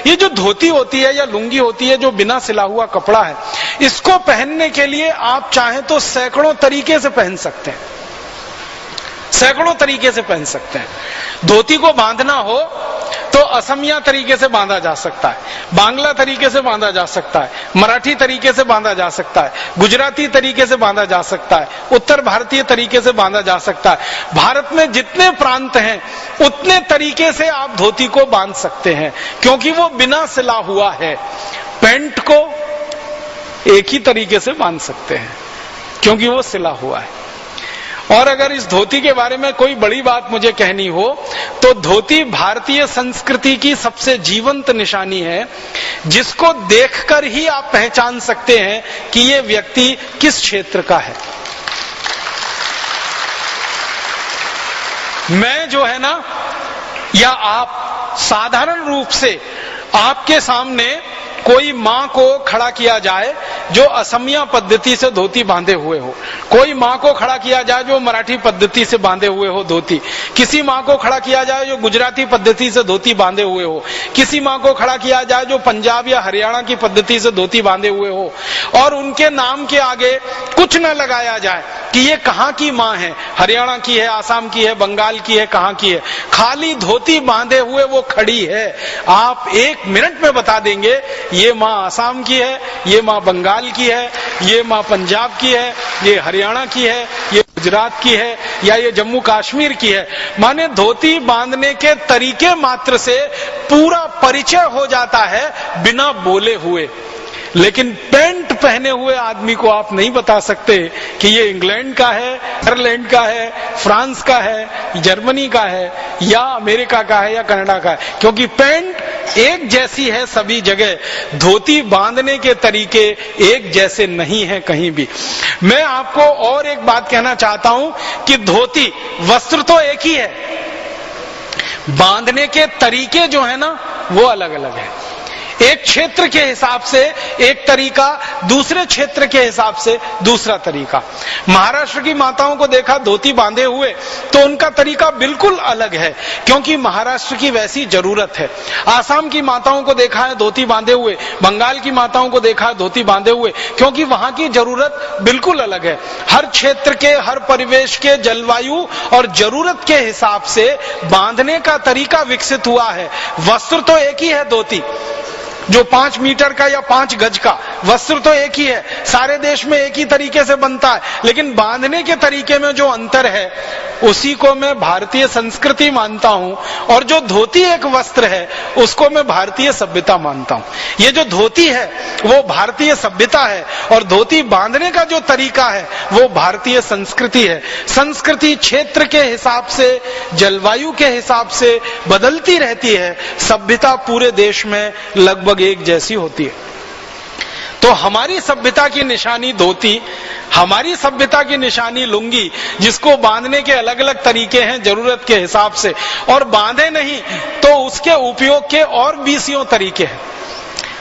ये जो धोती होती है या लुंगी होती है, जो बिना सिला हुआ कपड़ा है, इसको पहनने के लिए आप चाहें तो सैकड़ों तरीके से पहन सकते हैं, सैकड़ों तरीके से पहन सकते हैं। धोती को बांधना हो तो असमिया तरीके से बांधा जा सकता है, बांग्ला तरीके से बांधा जा सकता है, मराठी तरीके से बांधा जा सकता है, गुजराती तरीके से बांधा जा सकता है, उत्तर भारतीय तरीके से बांधा जा सकता है। भारत में जितने प्रांत हैं उतने तरीके से आप धोती को बांध सकते हैं, क्योंकि वो बिना सिला हुआ है। पैंट को एक ही तरीके से बांध सकते हैं क्योंकि वो सिला हुआ है। और अगर इस धोती के बारे में कोई बड़ी बात मुझे कहनी हो तो धोती भारतीय संस्कृति की सबसे जीवंत निशानी है, जिसको देखकर ही आप पहचान सकते हैं कि ये व्यक्ति किस क्षेत्र का है। मैं जो है ना, या आप, साधारण रूप से आपके सामने कोई मां को खड़ा किया जाए जो असमिया पद्धति से धोती बांधे हुए हो, कोई मां को खड़ा किया जाए जो मराठी पद्धति से बांधे हुए हो धोती, किसी मां को खड़ा किया जाए जो गुजराती पद्धति से धोती बांधे हुए हो, किसी मां को खड़ा किया जाए जो पंजाब या हरियाणा की पद्धति से धोती बांधे हुए हो, और उनके नाम के आगे कुछ न लगाया जाए कि ये कहां की मां है, हरियाणा की है, आसाम की है, बंगाल की है, कहां की है, खाली धोती बांधे हुए वो खड़ी है। आप 1 मिनट में बता देंगे ये मां आसाम की है, ये मां बंगाल की है, ये मां पंजाब की है, ये हरियाणा की है, ये गुजरात की है, या ये जम्मू कश्मीर की है। माने धोती बांधने के तरीके मात्र से पूरा परिचय हो जाता है बिना बोले हुए। लेकिन पैंट पहने हुए आदमी को आप नहीं बता सकते कि ये इंग्लैंड का है, आयरलैंड का है, फ्रांस का है, जर्मनी का है, या अमेरिका का है, या कनाडा का है, क्योंकि पैंट एक जैसी है सभी जगह। धोती बांधने के तरीके एक जैसे नहीं है कहीं भी। मैं आपको और एक बात कहना चाहता हूं कि धोती वस्त्र तो एक ही है, बांधने के तरीके जो है ना वो अलग अलग है। एक क्षेत्र के हिसाब से एक तरीका, दूसरे क्षेत्र के हिसाब से दूसरा तरीका। महाराष्ट्र की माताओं को देखा धोती बांधे हुए तो उनका तरीका बिल्कुल अलग है, क्योंकि महाराष्ट्र की वैसी जरूरत है। आसाम की माताओं को देखा है धोती बांधे हुए, बंगाल की माताओं को देखा है धोती बांधे हुए, क्योंकि वहां की जरूरत बिल्कुल अलग है। हर क्षेत्र के, हर परिवेश के, जलवायु और जरूरत के हिसाब से बांधने का तरीका विकसित हुआ है। वस्त्र तो एक ही है, धोती जो 5 मीटर का या 5 गज का वस्त्र तो एक ही है, सारे देश में एक ही तरीके से बनता है, लेकिन बांधने के तरीके में जो अंतर है उसी को मैं भारतीय संस्कृति मानता हूं, और जो धोती एक वस्त्र है उसको मैं भारतीय सभ्यता मानता हूं। ये जो धोती है वो भारतीय सभ्यता है, और धोती बांधने का जो तरीका है वो भारतीय संस्कृति है। संस्कृति क्षेत्र के हिसाब से, जलवायु के हिसाब से बदलती रहती है, सभ्यता पूरे देश में लगभग एक जैसी होती है। तो हमारी सभ्यता की निशानी धोती, हमारी सभ्यता की निशानी लुंगी, जिसको बांधने के अलग अलग तरीके हैं जरूरत के हिसाब से, और बांधे नहीं तो उसके उपयोग के और 20 तरीके हैं।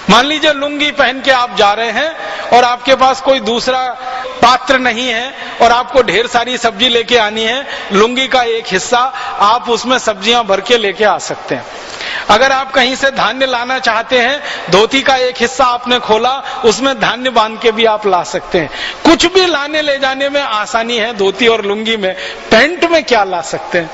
मान लीजिए लुंगी पहन के आप जा रहे हैं और आपके पास कोई दूसरा पात्र नहीं है और आपको ढेर सारी सब्जी लेके आनी है, लुंगी का एक हिस्सा आप उसमें सब्जियां भर के लेके आ सकते हैं। अगर आप कहीं से धान्य लाना चाहते हैं, धोती का एक हिस्सा आपने खोला, उसमें धान्य बांध के भी आप ला सकते हैं। कुछ भी लाने ले जाने में आसानी है धोती और लुंगी में। पैंट में क्या ला सकते हैं?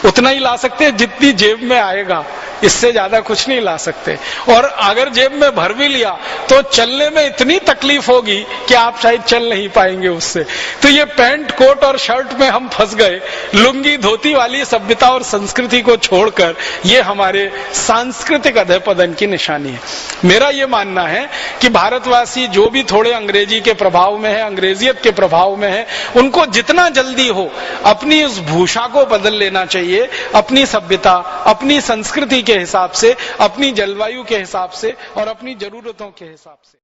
उतना ही ला सकते हैं जितनी जेब में आएगा, इससे ज्यादा कुछ नहीं ला सकते। और अगर जेब में भर भी लिया तो चलने में इतनी तकलीफ होगी कि आप शायद चल नहीं पाएंगे उससे। तो ये पैंट, कोट और शर्ट में हम फंस गए। लुंगी धोती वाली सभ्यता और संस्कृति को छोड़कर ये हमारे सांस्कृतिक अधःपतन की निशानी है। मेरा ये मानना है कि भारतवासी जो भी थोड़े अंग्रेजी के प्रभाव में है, अंग्रेजियत के प्रभाव में है, उनको जितना जल्दी हो अपनी उस भूषा को बदल लेना चाहिए, अपनी सभ्यता, अपनी संस्कृति के हिसाब से, अपनी जलवायु के हिसाब से और अपनी जरूरतों के हिसाब से।